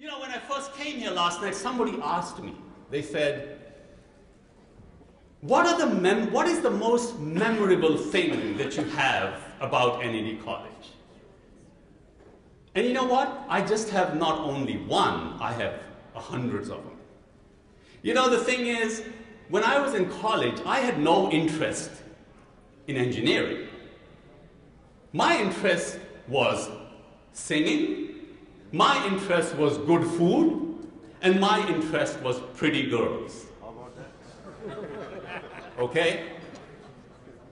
You know, when I first came here last night, somebody asked me, they said, what is the most memorable thing that you have about NED College? And you know what? I just have not only one, I have hundreds of them. You know, the thing is, when I was in college, I had no interest in engineering. My interest was singing, my interest was good food, and my interest was pretty girls. Okay?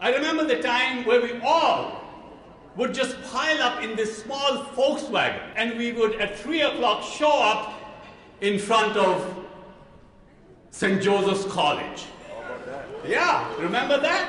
I remember the time where we all would just pile up in this small Volkswagen and we would at 3 o'clock show up in front of St. Joseph's College. Yeah, remember that?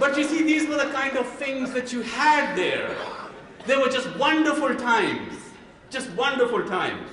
But you see, these were the kind of things that you had there. They were just wonderful times. Just wonderful times.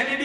NED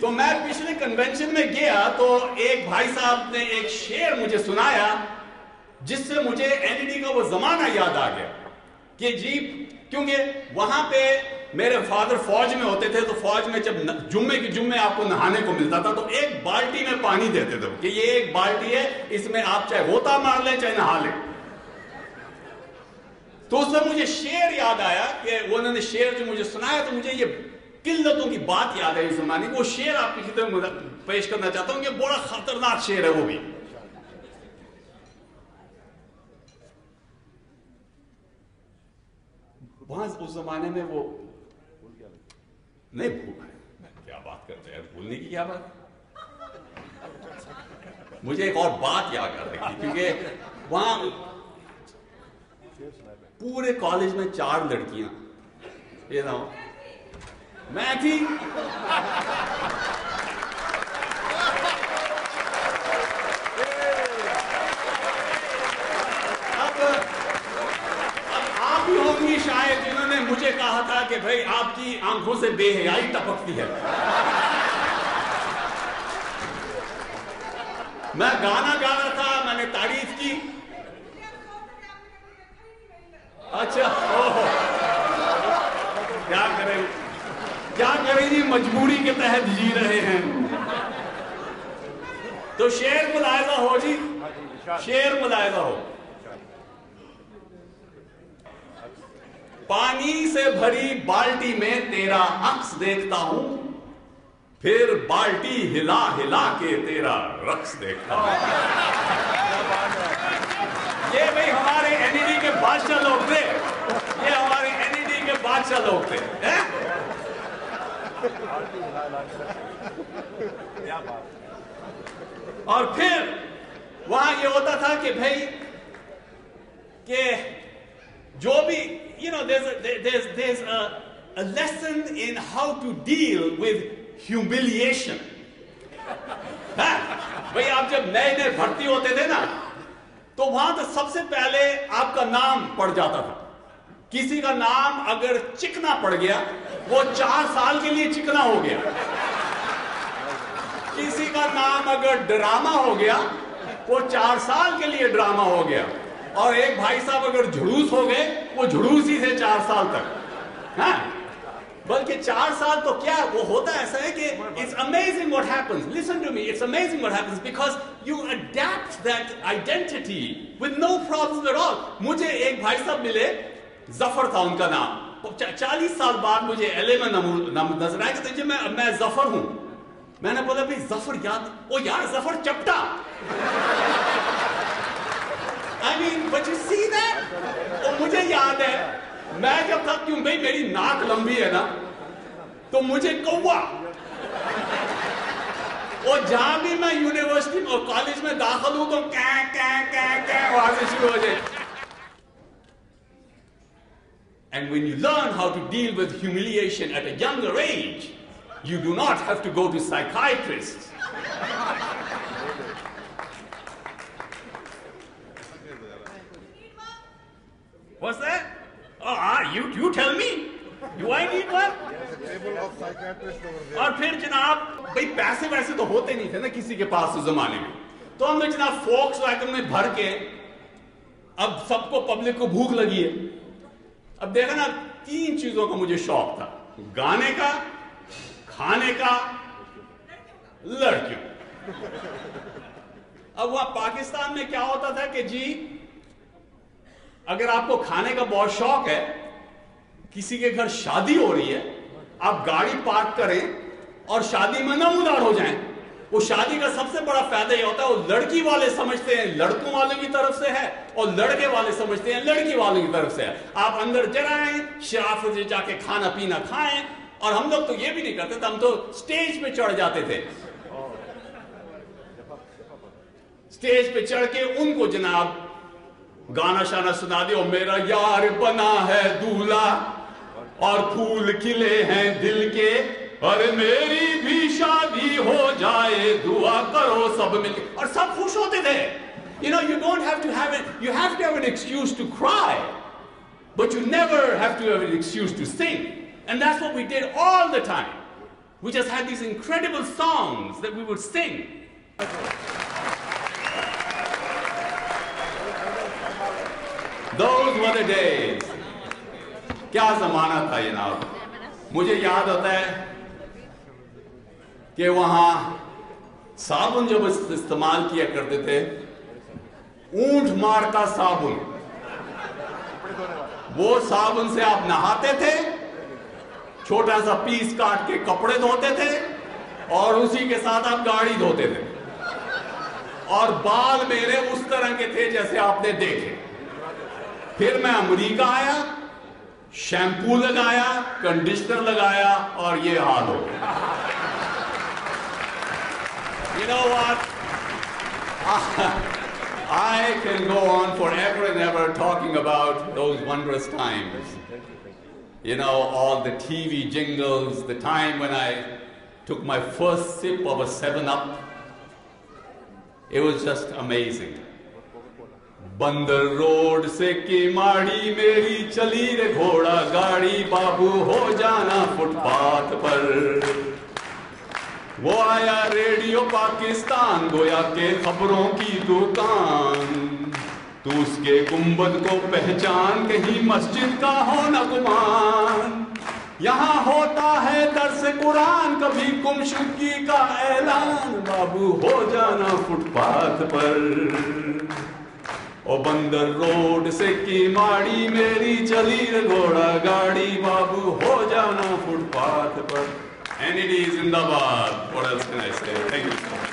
تو میں پچھلے convention میں گیا تو ایک بھائی صاحب نے ایک شعر مجھے سنایا جس سے مجھے NED کا وہ زمانہ یاد آ گیا کہ جی کیونکہ وہاں پہ میرے فادر فوج میں ہوتے تھے تو فوج میں جب جمعے آپ کو نہانے کو ملتا تھا تو ایک بالٹی میں پانی دیتے تھے کہ یہ ایک بالٹی ہے اس میں آپ چاہے غوطہ مار لیں چاہے نہا لیں. تو اس میں مجھے شعر یاد آیا کہ انہوں نے شعر جو مجھے سنایا تو مجھے یہ قلتوں کی بات یاد ہے اس زمانے کی. وہ شعر آپ کی طرف پیش کرنا چاہتا ہوں کہ بڑا خطرناک شعر ہے وہ بھی. وہاں اس زمانے میں وہ نہیں بھول کیا بات کرتے ہیں بھولنے کی کیا بات. مجھے ایک اور بات یاد آ رہی کیونکہ وہاں پورے کالج میں 4 لڑکیاں یہ نہ میں تھی. اب آپ ہی ہوں گی شاید جنہوں نے مجھے کہا تھا کہ بھائی آپ کی آنکھوں سے بے حیائی ٹپکتی ہے. میں گانا گا رہا تھا میں نے تعریف کی. اچھا کیا کریں جی مجبوری کے تحت جی رہے ہیں. تو شعر ملاحظہ ہو جی شعر ملاحظہ ہو. پانی سے بھری بالٹی میں تیرا عکس دیکھتا ہوں پھر بالٹی ہلا ہلا کے تیرا رقص دیکھتا ہوں. یہ بھئی ہمارے NED کے بادشاہ لوگ تھے. یہ ہمارے NED کے بادشاہ لوگ تھے. اور پھر وہاں یہ ہوتا تھا کہ بھائی کہ جو بھی there's a lesson in how to deal with humiliation. بھائی آپ جب نئے بھرتی ہوتے تھے نا تو وہاں تو سب سے پہلے آپ کا نام پڑ جاتا تھا. کسی کا نام اگر چکنا پڑ گیا وہ 4 سال کے لیے چکنا ہو گیا. کسی کا نام اگر ڈرامہ ہو گیا وہ 4 سال کے لیے ڈرامہ ہو گیا. اور ایک بھائی صاحب اگر جھڑوس ہو گئے وہ جھڑوس ہی تھے 4 سال تک. ہاں بلکہ 4 سال تو کیا وہ ہوتا ایسا ہے کہ it's amazing what happens. Listen to me, it's amazing what happens because you adapt that identity with no problems at all. مجھے ایک بھائی صاحب ملے ظفر تھا ان کا نام. 40 سال بعد مجھے LA میں نظر آیا کہ میں ظفر ہوں. میں نے بولا بھائی ظفر یاد او یار ظفر چپٹا. I mean, but you see that? اور مجھے یاد ہے میں جب تک کیوں بھائی میری ناک لمبی ہے نا تو مجھے کوا. اور جہاں بھی میں یونیورسٹی اور کالج میں داخل ہوں تو وہاں سے شروع ہو جائے. And when you learn how to deal with humiliation at a younger age, you do not have to go to psychiatrists. What's that? Oh, you tell me. Do I need one? اور پھر جناب بھئی پیسے ویسے تو ہوتے نہیں تھے نا کسی کے پاس اس زمانے میں. تو ہم نے جناب فوکس ویگن میں بھر کے اب سب کو پبلک کو بھوک لگی ہے. اب دیکھا نا 3 چیزوں کا مجھے شوق تھا. گانے کا, کھانے کا, لڑکیوں. اب وہاں پاکستان میں کیا ہوتا تھا کہ جی اگر آپ کو کھانے کا بہت شوق ہے, کسی کے گھر شادی ہو رہی ہے, آپ گاڑی پارک کریں اور شادی میں نمودار ہو جائیں. وہ شادی کا سب سے بڑا فائدہ یہ ہوتا ہے وہ لڑکی والے سمجھتے ہیں لڑکوں والوں کی طرف سے ہے اور لڑکے والے سمجھتے ہیں لڑکی والوں کی طرف سے ہے. آپ اندر جرائیں, شرافت سے جا کے کھانا پینا کھائیں. اور ہم لوگ تو یہ بھی نہیں کرتے تھے, ہم تو سٹیج پہ چڑھ جاتے تھے. سٹیج پہ چڑھ کے ان کو جناب گانا شانا سنا دے. اور میرا یار بنا ہے دولہا اور پھول کھلے ہیں دل کے, اور میری بھی شادی ہو جائے دعا کرو سب مل کے. اور سب خوش ہوتے تھے. You know, you don't have to have it. You have to have an excuse to cry, but you never have to have an excuse to sing. And that's what we did all the time. We just had these incredible songs that we would sing. Those were the days. کیا زمانہ تھا جناب. مجھے یاد ہوتا ہے کہ وہاں صابن جب استعمال کیا کرتے تھے, اونٹ مار کا صابن, وہ صابن سے آپ نہاتے تھے, چھوٹا سا پیس کاٹ کے کپڑے دھوتے تھے, اور اسی کے ساتھ آپ گاڑی دھوتے تھے, اور بال میرے اس طرح کے تھے جیسے آپ نے دیکھے. پھر میں امریکہ آیا, شیمپو لگایا, کنڈیشنر لگایا, اور یہ حال ہو گیا. You know what? I can go on forever and ever talking about those wondrous times. You know, all the TV jingles, the time when I took my first sip of a 7-Up. It was just amazing. بندر road سے کیماڑی میری چلی رے گھوڑا گاڑی, بابو ہو جانا fit path پر. وہ آیا ریڈیو پاکستان, گویا کے خبروں کی دکان. تو اس کے گنبد کو پہچان, کہیں مسجد کا ہو نہ گمان. یہاں ہوتا ہے درس قرآن, کبھی گمشدگی کا اعلان. بابو ہو جانا فٹ پاتھ پر. او بندر روڈ سے کیماڑی میری چلی رے گھوڑا گاڑی, بابو ہو جانا فٹ پاتھ پر. NED زندہ باد. What else can I say? Thank you so much.